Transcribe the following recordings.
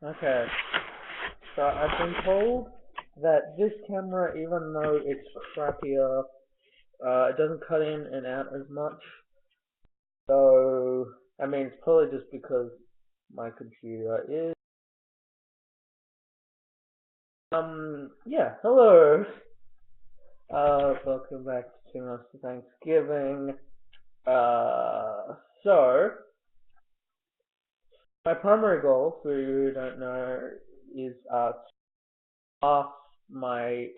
Okay, so I've been told that this camera, even though it's crappier, it doesn't cut in and out as much. So, I mean, it's probably just because my computer is. Yeah, hello. Welcome back to 2 months to Thanksgiving. So, my primary goal, for you who don't know, is pass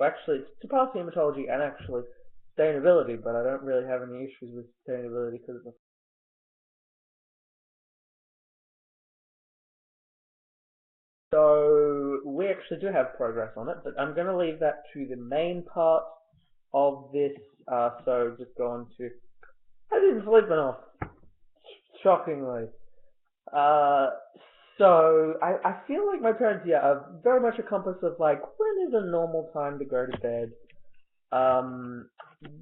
actually, it's to pass hematology and actually sustainability, but I don't really have any issues with sustainability because of so we actually do have progress on it, but I'm going to leave that to the main part of this. So just go on to I didn't sleep enough, shockingly. Uh, so I feel like my parents, yeah, are very much a compass of like when is a normal time to go to bed. Um,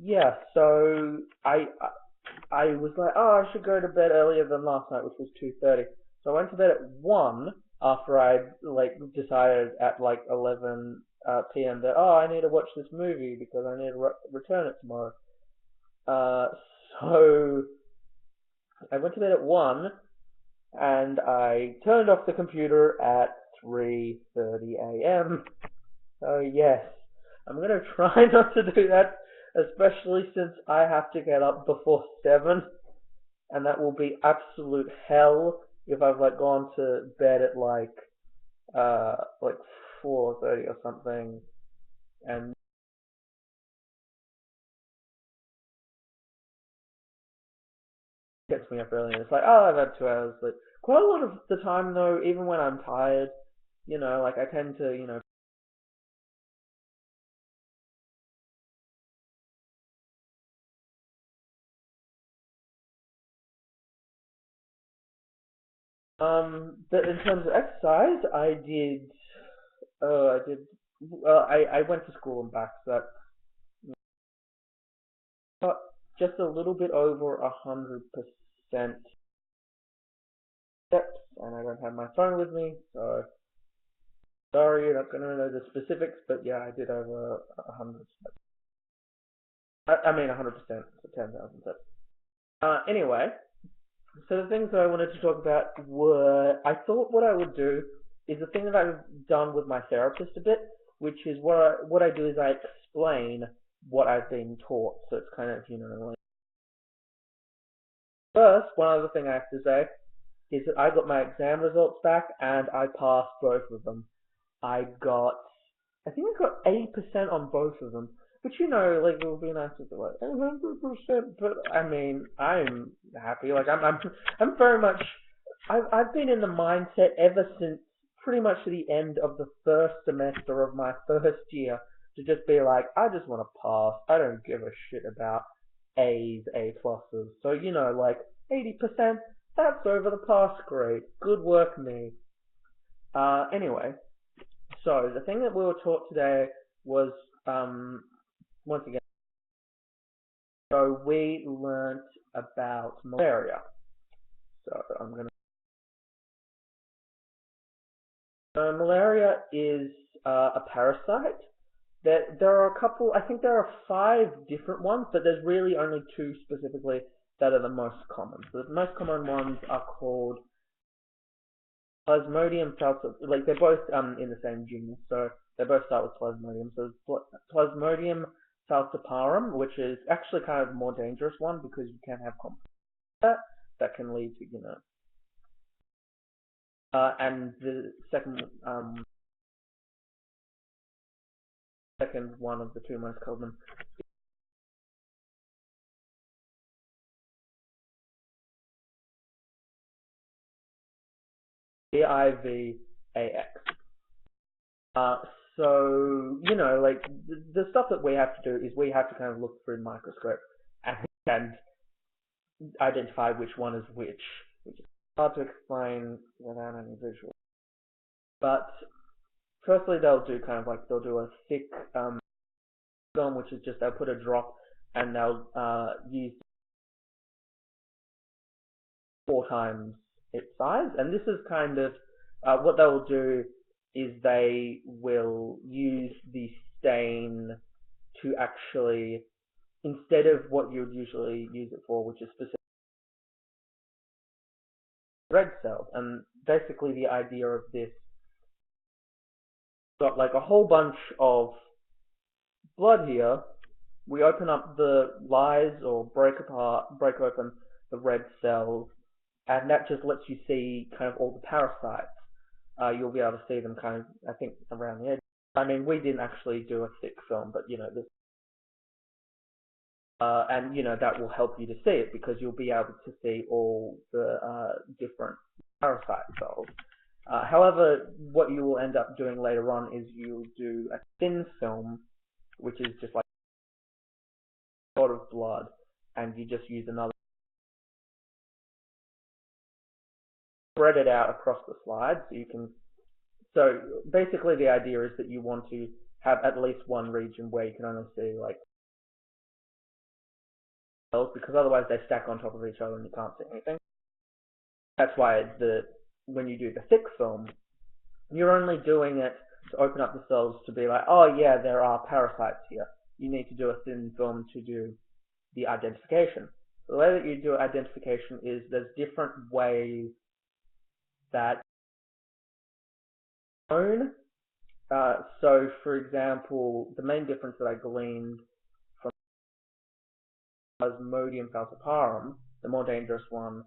yeah, so I was like, oh, I should go to bed earlier than last night, which was 2:30. So I went to bed at 1 after I like decided at like 11 p.m. that oh, I need to watch this movie because I need to return it tomorrow. Uh, so I went to bed at 1 and I turned off the computer at 3:30 a.m. So yes, I'm gonna try not to do that, especially since I have to get up before 7, and that will be absolute hell if I've like gone to bed at like 4:30 or something and gets me up early and it's like, oh, I've had 2 hours sleep. Quite a lot of the time though, even when I'm tired, like I tend to, but in terms of exercise, I did, well, I went to school and back, so that got just a little bit over 100% steps, and I don't have my phone with me, so sorry, you're not gonna know the specifics, but yeah, I did over 100 steps. I mean 100%, so 10,000 steps. Anyway, so the things that I wanted to talk about were, I thought what I would do is the thing that I've done with my therapist a bit, which is what I do is I explain what I've been taught. So it's kind of, like first, one other thing I have to say is that I got my exam results back and I passed both of them. I got, I think I got 80% on both of them. Which like it would be nice if it was like 100%, but I mean, I'm happy. Like I'm very much. I've been in the mindset ever since pretty much the end of the first semester of my first year to just be like, I just want to pass. I don't give a shit about A's, A pluses. So like 80%. That's over the pass grade. Good work, me. Anyway, so the thing that we were taught today was once again. So we learnt about malaria. So I'm gonna. Malaria is a parasite. There are a couple. I think there are 5 different ones, but there's really only 2 specifically that are the most common. So the most common ones are called Plasmodium falciparum. Like they're both in the same genus, so they both start with Plasmodium. So Plasmodium falciparum, which is actually kind of a more dangerous one because you can have that can lead to and the second one of the 2 most common PIVAX. Uh, so like the stuff that we have to do is we have to kind of look through the microscope and identify which one is which is hard to explain without any visual. But firstly, they'll do a thick film, which is just they'll put a drop and they'll use 4 times its size, and this is kind of what they will do is they will use the stain to actually, instead of what you would usually use it for, which is specific red cells. And basically the idea of this, got like a whole bunch of blood here. We open up the lyes or break open the red cells, and that just lets you see kind of all the parasites. You'll be able to see them kind of, I think, around the edge. I mean, we didn't actually do a thick film, but this, and that will help you to see it because you'll be able to see all the different parasite cells. However, what you will end up doing later on is you'll do a thin film, which is just like a lot of blood, and you just use another, spread it out across the slide so you can. So basically, the idea is that you want to have at least one region where you can only see like cells, because otherwise they stack on top of each other and you can't see anything. That's why when you do the thick film, you're only doing it to open up the cells to be like, oh yeah, there are parasites here. You need to do a thin film to do the identification. The way that you do identification is there's different ways that known. So, for example, the main difference that I gleaned from Plasmodium falciparum, the more dangerous one,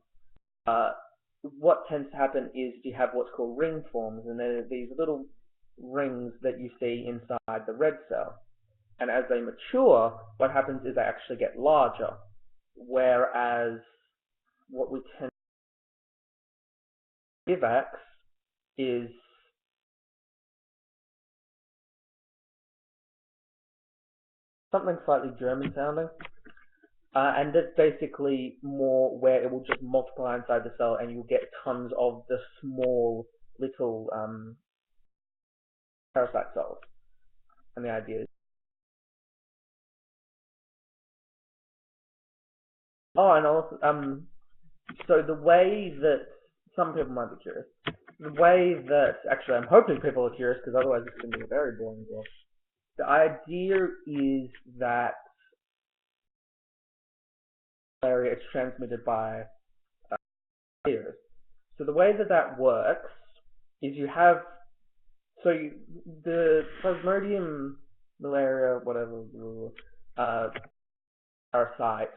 what tends to happen is you have what's called ring forms, and they're these little rings that you see inside the red cell. And as they mature, what happens is they actually get larger, whereas what we tend to Vivax is something slightly German sounding. And that's basically more where it will just multiply inside the cell and you'll get tons of the small little parasite cells. And the idea is, and also, so the way that some people might be curious, the way that, actually I'm hoping people are curious because otherwise it's going to be a very boring book. The idea is that malaria is transmitted by mosquitoes. So the way that works is you have, the Plasmodium malaria, whatever, parasite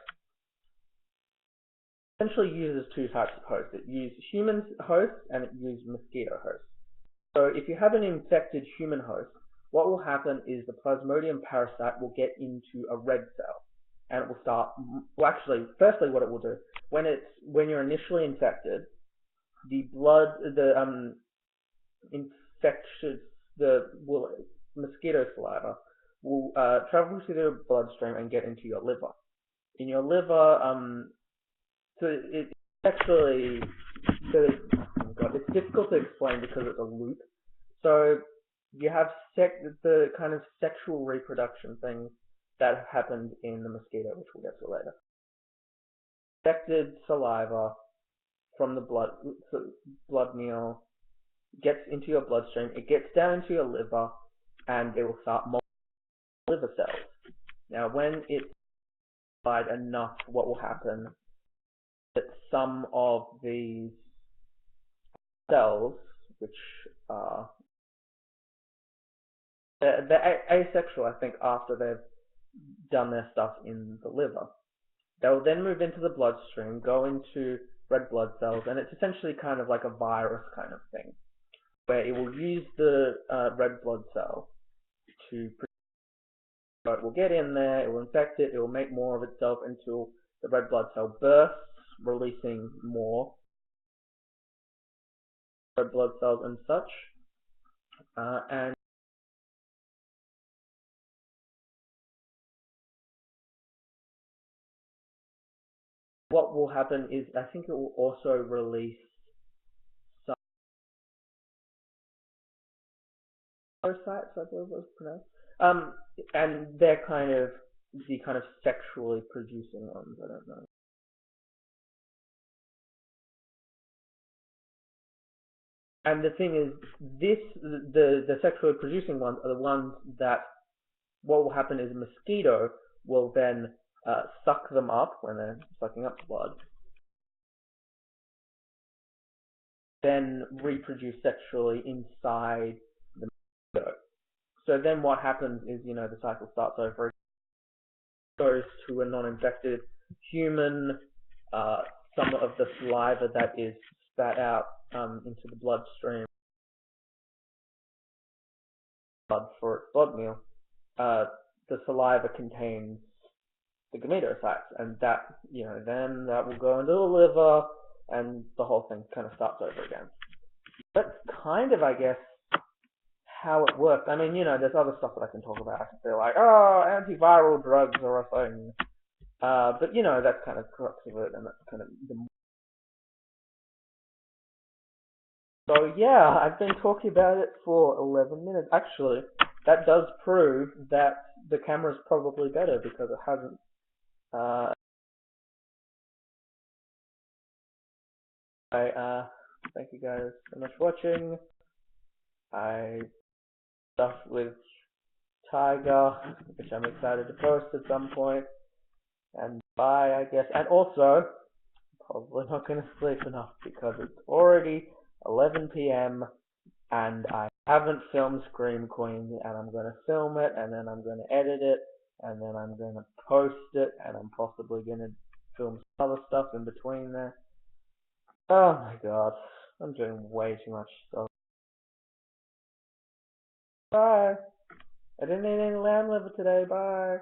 essentially uses two types of hosts. It uses human hosts and it uses mosquito hosts. So if you have an infected human host, what will happen is the Plasmodium parasite will get into a red cell and it will start, well actually, firstly what it will do, when you're initially infected, the blood, the infectious, mosquito saliva will travel through the bloodstream and get into your liver. In your liver, so it's actually, it's difficult to explain because it's a loop. So you have the kind of sexual reproduction things that happened in the mosquito, which we'll get to later. Infected saliva from the blood meal gets into your bloodstream, it gets down into your liver, and it will start multiplying liver cells. Now, when it's multiplied enough, what will happen is that some of these cells, which are they're asexual, I think, after they've done their stuff in the liver. They will then move into the bloodstream, go into red blood cells, and it's essentially kind of like a virus kind of thing, where it will use the red blood cell to it will get in there, it will infect it, it will make more of itself until the red blood cell bursts, releasing more red blood cells and such. And what will happen is, I think it will also release some parasites, I believe it was pronounced. And they're kind of the kind of sexually producing ones, I don't know. And the thing is, the sexually producing ones are the ones that what will happen is a mosquito will then suck them up when they're sucking up blood, then reproduce sexually inside the mosquito. So then what happens is, the cycle starts over. It goes to a non-infected human. Uh, some of the saliva that is spat out into the bloodstream, blood for its blood meal. The saliva contains the gametocytes, and that, then that will go into the liver, and the whole thing kind of starts over again. That's kind of, I guess, how it works. I mean, there's other stuff that I can talk about. I can say like, oh, antiviral drugs are a thing. But, that's kind of crux of it, and that's kind of the... So, yeah, I've been talking about it for 11 minutes. Actually, that does prove that the camera's probably better because it hasn't... Thank you guys so much for watching. I stuff with Tiger, which I'm excited to post at some point. And bye, I guess. And also, probably not going to sleep enough because it's already 11 p.m. and I haven't filmed Scream Queen, and I'm going to film it, and then I'm going to edit it, and then I'm going to post it, and I'm possibly going to film some other stuff in between there. Oh my god, I'm doing way too much stuff. Bye. I didn't eat any lamb liver today. Bye.